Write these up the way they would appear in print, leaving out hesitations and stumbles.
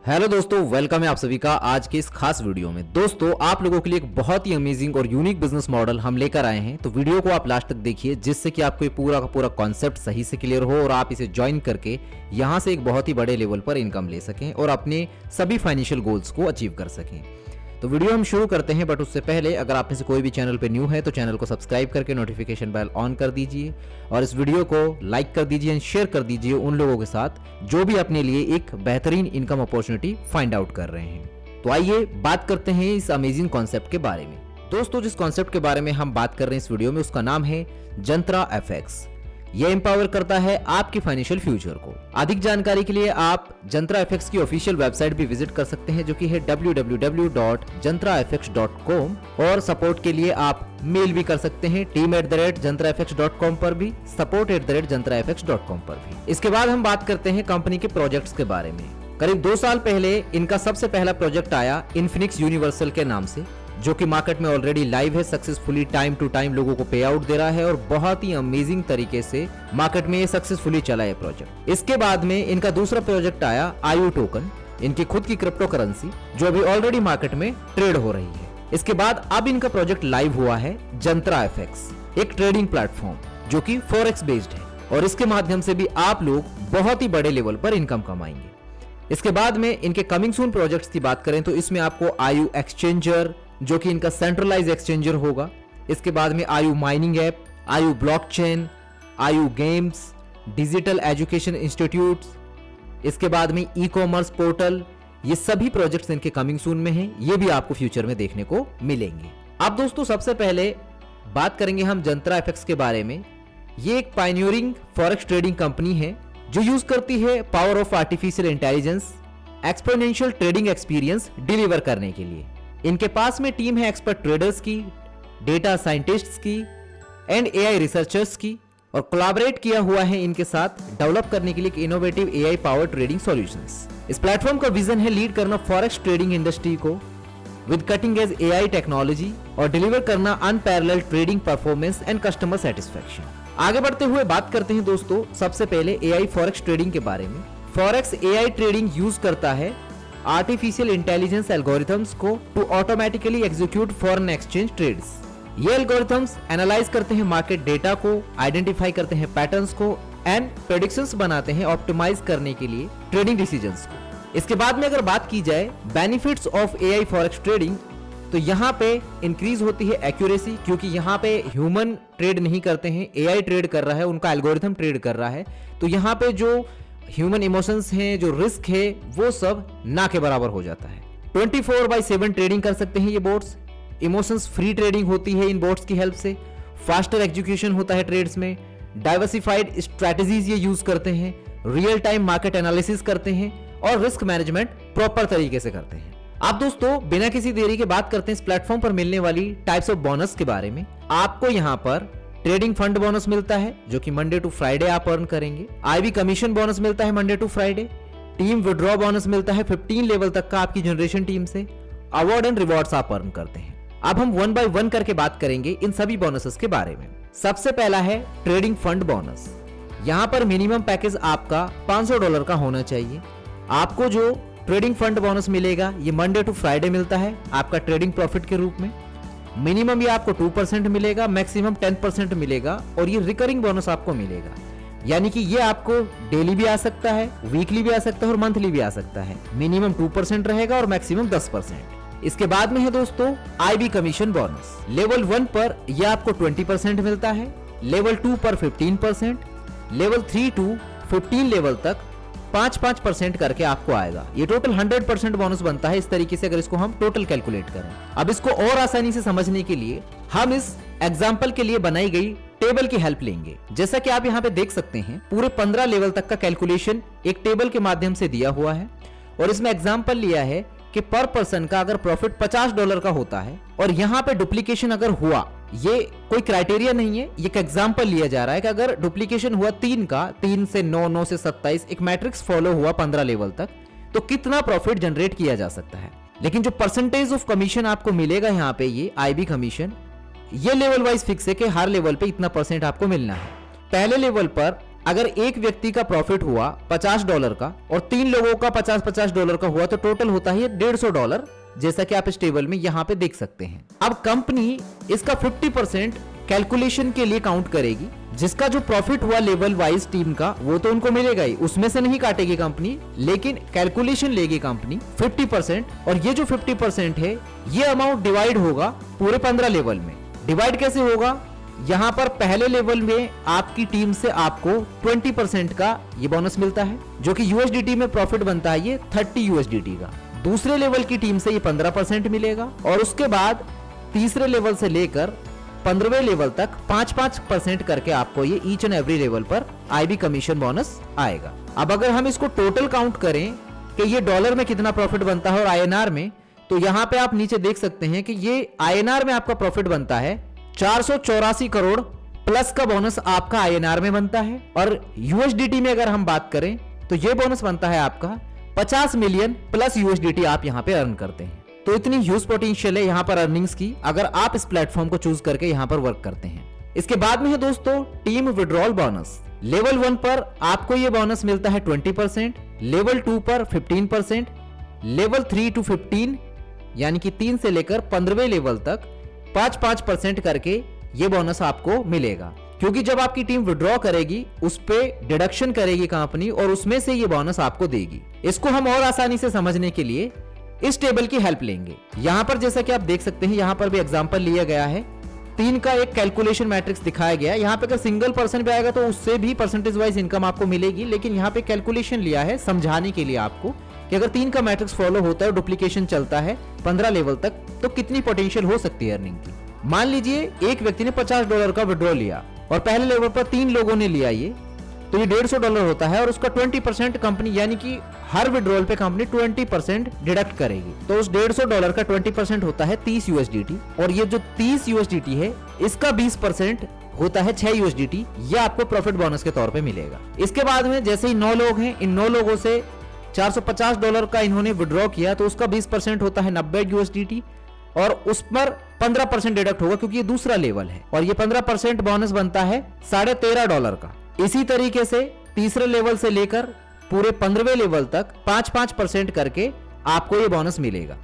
Hello दोस्तों, welcome है आप सभी का आज के इस खास वीडियो में। दोस्तों, आप लोगों के लिए एक बहुत ही अमेजिंग और यूनिक बिजनेस मॉडल हम लेकर आए हैं, तो वीडियो को आप लास्ट तक देखिए जिससे कि आपको ये पूरा का पूरा कॉन्सेप्ट सही से क्लियर हो और आप इसे ज्वाइन करके यहाँ से एक बहुत ही बड़े लेवल पर इनकम ले सकें और अपने सभी फाइनेंशियल गोल्स को अचीव कर सकें। तो वीडियो हम शुरू करते हैं, बट उससे पहले अगर आप में से कोई भी चैनल पे न्यू है तो चैनल को सब्सक्राइब करके नोटिफिकेशन बेल ऑन कर दीजिए और इस वीडियो को लाइक कर दीजिए एंड शेयर कर दीजिए उन लोगों के साथ जो भी अपने लिए एक बेहतरीन इनकम अपॉर्चुनिटी फाइंड आउट कर रहे हैं। तो आइए बात करते हैं इस अमेजिंग कॉन्सेप्ट के बारे में। दोस्तों, जिस कॉन्सेप्ट के बारे में हम बात कर रहे हैं इस वीडियो में, उसका नाम है जंत्रा एफएक्स। यह एम्पावर करता है आपके फाइनेंशियल फ्यूचर को। अधिक जानकारी के लिए आप जंत्रा एफएक्स की ऑफिशियल वेबसाइट भी विजिट कर सकते हैं, जो कि है www.jantrafx.com, और सपोर्ट के लिए आप मेल भी कर सकते हैं team@jantrafx.com पर भी, support@jantrafx.com पर भी। इसके बाद हम बात करते हैं कंपनी के प्रोजेक्ट्स के बारे में। करीब 2 साल पहले इनका सबसे पहला प्रोजेक्ट आया इन्फिनिक्स यूनिवर्सल के नाम से, जो कि मार्केट में ऑलरेडी लाइव है, सक्सेसफुली टाइम टू टाइम लोगों को पे आउट दे रहा है और बहुत ही अमेजिंग तरीके से मार्केट में ये सक्सेसफुली चला है प्रोजेक्ट। इसके बाद में इनका दूसरा प्रोजेक्ट आया आयु टोकन, इनकी खुद की क्रिप्टो करेंसी जो अभी ऑलरेडी मार्केट में ट्रेड हो रही है। इसके बाद अब इनका प्रोजेक्ट लाइव हुआ है जंत्रा एफएक्स, एक ट्रेडिंग प्लेटफॉर्म जो कि फॉरेक्स बेस्ड है और इसके माध्यम से भी आप लोग बहुत ही बड़े लेवल पर इनकम कमाएंगे। इसके बाद में इनके कमिंग सून प्रोजेक्ट्स की बात करें तो इसमें आपको आयु एक्सचेंजर, जो कि इनका सेंट्रलाइज एक्सचेंजर होगा। इसके बाद में आयु माइनिंग ऐप, आयु ब्लॉकचेन, आयु गेम्स, डिजिटल एजुकेशन इंस्टीट्यूट्स, इसके बाद में ई कॉमर्स पोर्टल, ये सभी प्रोजेक्ट्स इनके कमिंग सून में हैं। ये भी आपको फ्यूचर में देखने को मिलेंगे। अब दोस्तों, सबसे पहले बात करेंगे हम जंत्रा एफएक्स के बारे में। ये एक पायनियरिंग फॉरेक्स ट्रेडिंग कंपनी है जो यूज करती है power of artificial intelligence exponential trading experience deliver करने के लिए। इनके पास में टीम है एक्सपर्ट ट्रेडर्स की, डेटा साइंटिस्ट्स की एंड एआई रिसर्चर्स की, और कोलैबोरेट किया हुआ है इनके साथ डेवलप करने के लिए innovative AI power trading solutions. इस प्लेटफॉर्म का विजन है लीड करना फॉरेक्स ट्रेडिंग इंडस्ट्री को with cutting edge AI technology और डिलीवर करना unparalleled trading performance and customer satisfaction. आगे बढ़ते हुए बात करते हैं दोस्तों सबसे पहले एआई फॉरेक्स ट्रेडिंग के बारे में। फॉरेक्स एआई ट्रेडिंग यूज करता है आर्टिफिशियल इंटेलिजेंस एल्गोरिथम्स को to automatically execute foreign exchange trades. ये एल्गोरिथम्स एनालाइज करते हैं मार्केट डेटा को, आइडेंटिफाई करते हैं पैटर्न्स को एंड प्रेडिक्शंस बनाते हैं ऑप्टिमाइज करने के लिए ट्रेडिंग डिसीजंस को। इसके बाद में अगर बात की जाए benefits of AI forex trading, तो यहाँ पे इंक्रीज होती है एक्यूरेसी, क्योंकि यहाँ पे ह्यूमन ट्रेड नहीं करते हैं, एआई ट्रेड कर रहा है, उनका एल्गोरिथम ट्रेड कर रहा है। तो यहाँ पे जो ह्यूमन इमोशंस हैं, जो रिस्क है, वो सब ना के बराबर हो जाता है। 24/7 ट्रेडिंग कर सकते हैं ये बोट्स। इमोशंस फ्री ट्रेडिंग होती है इन बोट्स की हेल्प से। फास्टर एग्जीक्यूशन होता है ट्रेड्स में। डाइवर्सिफाइड स्ट्रेटजीज ये यूज करते हैं, रियल टाइम मार्केट एनालिसिस करते हैं और रिस्क मैनेजमेंट प्रॉपर तरीके से करते हैं। आप दोस्तों, बिना किसी देरी के बात करते हैं इस प्लेटफॉर्म पर मिलने वाली टाइप्स ऑफ बोनस के बारे में। आपको यहाँ पर ट्रेडिंग फंड बोनस मिलता है जो कि मंडे टू फ्राइडे आप अर्न करेंगे। आईवी कमीशन बोनस मिलता है Monday to Friday. Team withdraw bonus मिलता है 15 लेवल तक का आपकी जनरेशन टीम से। अवार्ड एंड रिवॉर्ड्स आप अर्न करते हैं। अब हम 1 by 1 करके बात करेंगे इन सभी बोनसेस के बारे में। सबसे पहला है ट्रेडिंग फंड बोनस। यहाँ पर मिनिमम पैकेज आपका $500 का होना चाहिए। आपको जो ट्रेडिंग फंड बोनस मिलेगा ये मंडे टू फ्राइडे मिलता है आपका ट्रेडिंग प्रॉफिट के रूप में। मिनिमम ये आपको 2% मिलेगा, मैक्सिमम 10% मिलेगा और ये रिकरिंग बोनस आपको मिलेगा। यानी कि ये आपको डेली भी आ सकता है, वीकली भी आ सकता है और मंथली भी आ सकता है। मिनिमम 2% रहेगा और मैक्सिमम 10%। इसके बाद में है दोस्तों आईबी कमीशन बोनस। लेवल 1 पर ये आपको 20% मिलता है, लेवल 2 पर 15%, लेवल 3 to 15 लेवल तक 5% करके आपको आएगा। ये टोटल 100% बोनस बनता है इस तरीके से, अगर इसको हम टोटल कैलकुलेट करें। अब इसको और आसानी से समझने के लिए हम इस एग्जांपल के लिए बनाई गई टेबल की हेल्प लेंगे। जैसा कि आप यहाँ पे देख सकते हैं, पूरे 15 लेवल तक का कैलकुलेशन एक टेबल के माध्यम से दिया हुआ है और इसमें एग्जाम्पल लिया है कि पर पर्सन का अगर प्रॉफिट $50 का होता है और यहाँ पे डुप्लीकेशन अगर हुआ, ये कोई क्राइटेरिया नहीं है, ये एक एग्जांपल लिया जा रहा है कि अगर डुप्लीकेशन हुआ 3 का, 3 से 9, 9 से 27, एक मैट्रिक्स फॉलो हुआ 15 लेवल तक, तो कितना प्रॉफिट जनरेट किया जा सकता है। लेकिन जो परसेंटेज ऑफ कमीशन आपको मिलेगा यहाँ पे, ये आईबी कमीशन, ये लेवल वाइज फिक्स है कि हर लेवल पे इतना % आपको मिलना है। पहले लेवल पर अगर एक व्यक्ति का प्रॉफिट हुआ $50 का और 3 लोगों का $50-50 का हुआ तो टोटल होता है $150, जैसा कि आप इस टेबल में यहाँ पे देख सकते हैं। अब कंपनी इसका 50% कैलकुलेशन के लिए काउंट करेगी। जिसका जो प्रॉफिट हुआ लेवल वाइज टीम का वो तो उनको मिलेगा ही, उसमें से नहीं काटेगी कंपनी, लेकिन कैलकुलेशन लेगी कंपनी 50%। और ये जो 50% है ये अमाउंट डिवाइड होगा पूरे 15 लेवल में। डिवाइड कैसे होगा? यहाँ पर पहले लेवल में आपकी टीम से आपको 20% का ये बोनस मिलता है, जो कि यूएसडीटी में प्रॉफिट बनता है ये 30 यूएसडीटी का। दूसरे लेवल की टीम से ये 15% मिलेगा और उसके बाद तीसरे लेवल से लेकर 15वें लेवल तक 5-5% करके आपको ये ईच एंड एवरी लेवल पर आईबी कमीशन बोनस आएगा। अब अगर हम इसको टोटल काउंट करें कि ये डॉलर में कितना प्रॉफिट बनता है और आईएनआर में, तो यहाँ पे आप नीचे देख सकते हैं कि ये आईएनआर में आपका प्रॉफिट बनता है 484 करोड़ प्लस का बोनस आपका आईएनआर में बनता है। और यूएसडीटी में अगर हम बात करें तो ये बोनस बनता है आपका 50 मिलियन प्लस यूएसडीटी आप यहाँ पे अर्न करते हैं। तो इतनी ह्यूज पोटेंशियल है यहाँ पर अर्निंग्स की, अगर आप इस प्लेटफॉर्म को चूज करके यहाँ पर वर्क करते हैं। इसके बाद में है दोस्तों टीम विड्रॉल बोनस। लेवल 1 पर आपको ये बोनस मिलता है 20%, लेवल 2 पर 15%, लेवल 3 to 15 यानी कि 3 से लेकर 15वें लेवल तक 5-5% करके ये बोनस आपको मिलेगा। क्योंकि जब आपकी टीम विड्रॉ करेगी उस पे डिडक्शन करेगी कंपनी और उसमें से ये बोनस आपको देगी। इसको हम और आसानी से समझने के लिए इस टेबल की हेल्प लेंगे। यहाँ पर जैसा कि आप देख सकते हैं यहाँ पर भी एग्जांपल लिया गया है, 3 का एक कैलकुलेशन मैट्रिक्स दिखाया गया है। यहाँ पे अगर सिंगल पर्सन पे आएगा तो उससे भी परसेंटेज वाइज इनकम आपको मिलेगी, लेकिन यहाँ पे कैलकुलेशन लिया है समझाने के लिए आपको कि अगर 3 का मैट्रिक्स फॉलो होता है, डुप्लीकेशन चलता है 15 लेवल तक, तो कितनी पोटेंशियल हो सकती है अर्निंग की। मान लीजिए एक व्यक्ति ने $50 का विड्रॉ लिया और पहले लेवल पर 3 लोगों ने लिया ये, तो ये $150 होता है और उसका 20% कंपनी यानी कि हर विड्रॉल पे कंपनी 20% डिडक्ट करेगी। तो उस $150 का 20% होता है 30 यूएसडीटी और ये जो 30 यूएसडीटी है इसका 20% होता है 6 यूएसडीटी। ये आपको प्रॉफिट बोनस के तौर पे मिलेगा। इसके बाद में जैसे ही 9 लोग हैं, इन 9 लोगों से $450 का इन्होंने विड्रॉ किया तो उसका 20% होता है 90 यूएसडीटी और उस पर 15% डिडक्ट होगा क्योंकि ये दूसरा लेवल है और ये 15% बोनस बनता है $13.5 का। इसी तरीके से तीसरे लेवल से लेकर पूरे 15वें लेवल तक 5-5% करके आपको ये बोनस मिलेगा।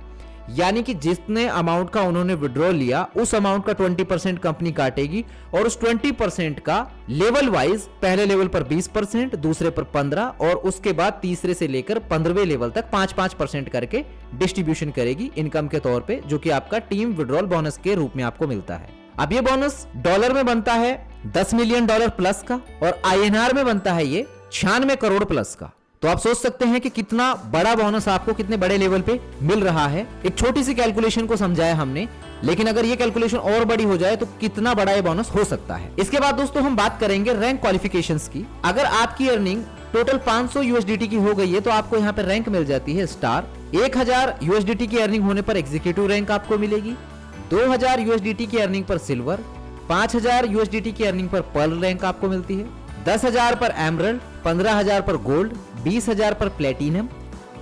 यानी कि जितने अमाउंट का उन्होंने विड्रॉ लिया उस अमाउंट का 20% कंपनी काटेगी और उस 20% का लेवल वाइज पहले लेवल पर 20%, दूसरे पर 15% और उसके बाद तीसरे से लेकर 15वें लेवल तक 5-5% करके डिस्ट्रीब्यूशन करेगी इनकम के तौर पे, जो कि आपका टीम विड्रॉल बोनस के रूप में आपको मिलता है। अब ये बोनस डॉलर में बनता है $10 मिलियन प्लस का और आईएनआर में बनता है ये 96 करोड़ प्लस का। तो आप सोच सकते हैं कि कितना बड़ा बोनस आपको कितने बड़े लेवल पे मिल रहा है। एक छोटी सी कैलकुलेशन को समझाया हमने, लेकिन अगर ये कैलकुलेशन और बड़ी हो जाए तो कितना बड़ा ये बोनस हो सकता है। इसके बाद दोस्तों हम बात करेंगे रैंक क्वालिफिकेशंस की। अगर आपकी अर्निंग टोटल 500 यूएसडीटी की हो गई है तो आपको यहाँ पे रैंक मिल जाती है स्टार। 1000 यूएसडीटी की अर्निंग होने पर एग्जीक्यूटिव रैंक आपको मिलेगी, 2000 यूएसडीटी की अर्निंग पर सिल्वर, 5000 यूएसडीटी की अर्निंग पर पर्ल रैंक आपको मिलती है, 10,000 पर एमरल्ड, 15,000 पर गोल्ड, 20,000 पर प्लेटिनम,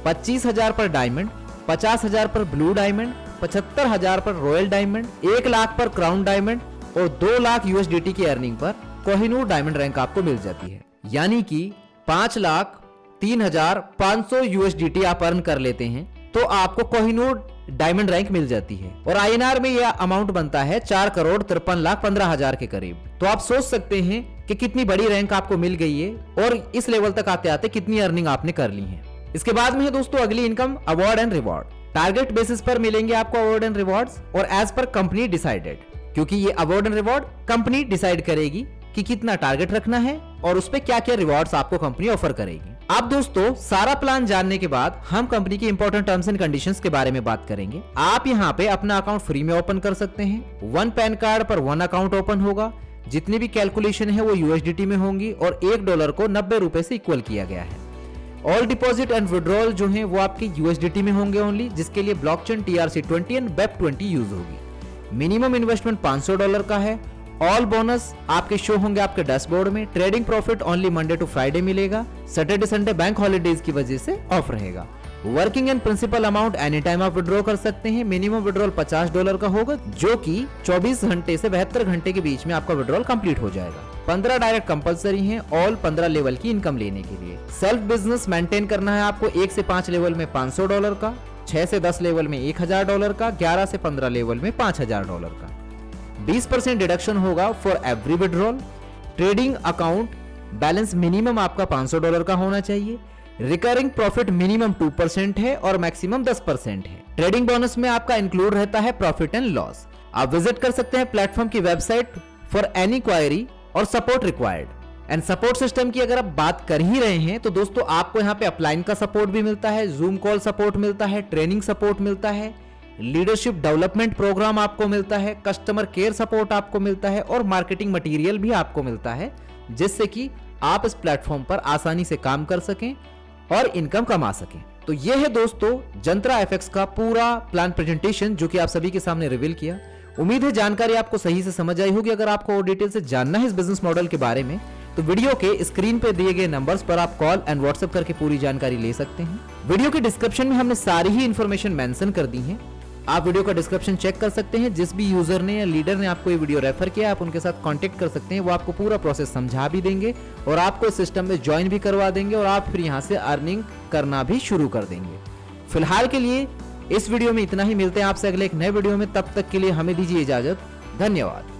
25,000 पर डायमंड, 50,000 पर ब्लू डायमंड, 75,000 पर रॉयल डायमंड, 1 लाख पर क्राउन डायमंड और 2 लाख यूएसडीटी की earning per Kohinoor diamond rank आपको मिल जाती है। यानी कि 5,03,500 यूएसडीटी आप अर्न कर लेते हैं तो आपको कोहिनूर डायमंड रैंक मिल जाती है और आईएनआर में यह अमाउंट बनता है 4,53,15,000 के करीब। तो आप सोच सकते हैं कि कितनी बड़ी रैंक आपको मिल गई है और इस लेवल तक आते आते कितनी अर्निंग आपने कर ली है। इसके बाद में है दोस्तों अगली income award and reward. Target basis पर मिलेंगे आपको अवार्ड एंड रिवॉर्ड्स और एज पर कंपनी डिसाइडेड, क्योंकि ये award and reward company decide करेगी कि कितना टारगेट रखना है और उस पे क्या क्या रिवॉर्ड्स आपको कंपनी ऑफर करेगी। अब दोस्तों सारा प्लान जानने के बाद हम कंपनी की इंपॉर्टेंट टर्म्स एंड कंडीशंस के बारे में बात करेंगे। आप यहाँ पे अपना अकाउंट फ्री में ओपन कर सकते हैं। 1 पैन कार्ड पर 1 अकाउंट ओपन होगा। जितनी भी कैलकुलेशन है वो यूएसडीटी में होंगी और $1 को 90 रुपए से इक्वल किया गया है। ऑल डिपॉजिट एंड विड्रॉल जो है वो आपके यूएसडीटी में होंगे ओनली, जिसके लिए blockchain TRC20 and BEP20 use होगी। मिनिमम इन्वेस्टमेंट $500 का है। ऑल बोनस आपके शो होंगे आपके डैशबोर्ड में। Trading profit only Monday to Friday मिलेगा। सैटरडे संडे बैंक हॉलीडेज की वजह से ऑफ रहेगा। Working and principal amount any time आप विड्रॉ कर सकते हैं। मिनिमम विड्रॉल $50 का होगा, जो कि 24 घंटे से 72 घंटे के बीच में आपका विड्रॉल कंप्लीट हो जाएगा। 15 डायरेक्ट कंपलसरी हैं ऑल 15 लेवल की इनकम लेने के लिए। सेल्फ बिजनेस मेंटेन करना है आपको 1 से 5 लेवल में $500 का, 6 से 10 लेवल में $1000 का, 11 से 15 लेवल में $5000 का। 20% डिडक्शन होगा for every withdrawal. Trading account balance minimum आपका $500 का होना चाहिए। रिकरिंग प्रॉफिट मिनिमम 2% है और मैक्सिमम 10% है। ट्रेडिंग बोनस में आपका इंक्लूड रहता है प्रॉफिट एंड लॉस। आप विजिट कर सकते हैं प्लेटफॉर्म की वेबसाइट फॉर एनी क्वायरी और support required. And support system की अगर आप बात कर ही रहे हैं तो दोस्तों आपको यहाँ पे अपलाइन का सपोर्ट भी मिलता है, जूम कॉल सपोर्ट मिलता है, ट्रेनिंग सपोर्ट मिलता है, लीडरशिप डेवलपमेंट प्रोग्राम आपको मिलता है, कस्टमर केयर सपोर्ट आपको मिलता है और मार्केटिंग मटेरियल भी आपको मिलता है, जिससे कि आप इस प्लेटफॉर्म पर आसानी से काम कर सकें और इनकम कमा सकें। तो ये है दोस्तों जंत्रा एफएक्स का पूरा प्लान प्रेजेंटेशन जो कि आप सभी के सामने रिवील किया। उम्मीद है जानकारी आपको सही से समझ आई होगी। अगर आपको और डिटेल से जानना है इस बिजनेस मॉडल के बारे में तो वीडियो के स्क्रीन पे दिए गए नंबर्स पर आप कॉल एंड व्हाट्सएप करके पूरी जानकारी ले सकते हैं। वीडियो के डिस्क्रिप्शन में हमने सारी ही इंफॉर्मेशन मेंशन कर दी है। आप वीडियो का डिस्क्रिप्शन चेक कर सकते हैं। जिस भी यूजर ने या लीडर ने आपको ये वीडियो रेफर किया आप उनके साथ कांटेक्ट कर सकते हैं। वो आपको पूरा प्रोसेस समझा भी देंगे और आपको इस सिस्टम में ज्वाइन भी करवा देंगे और आप फिर यहाँ से अर्निंग करना भी शुरू कर देंगे। फिलहाल के लिए इस वीडियो में इतना ही। मिलते हैं आपसे अगले एक नए वीडियो में। तब तक के लिए हमें दीजिए इजाजत। धन्यवाद।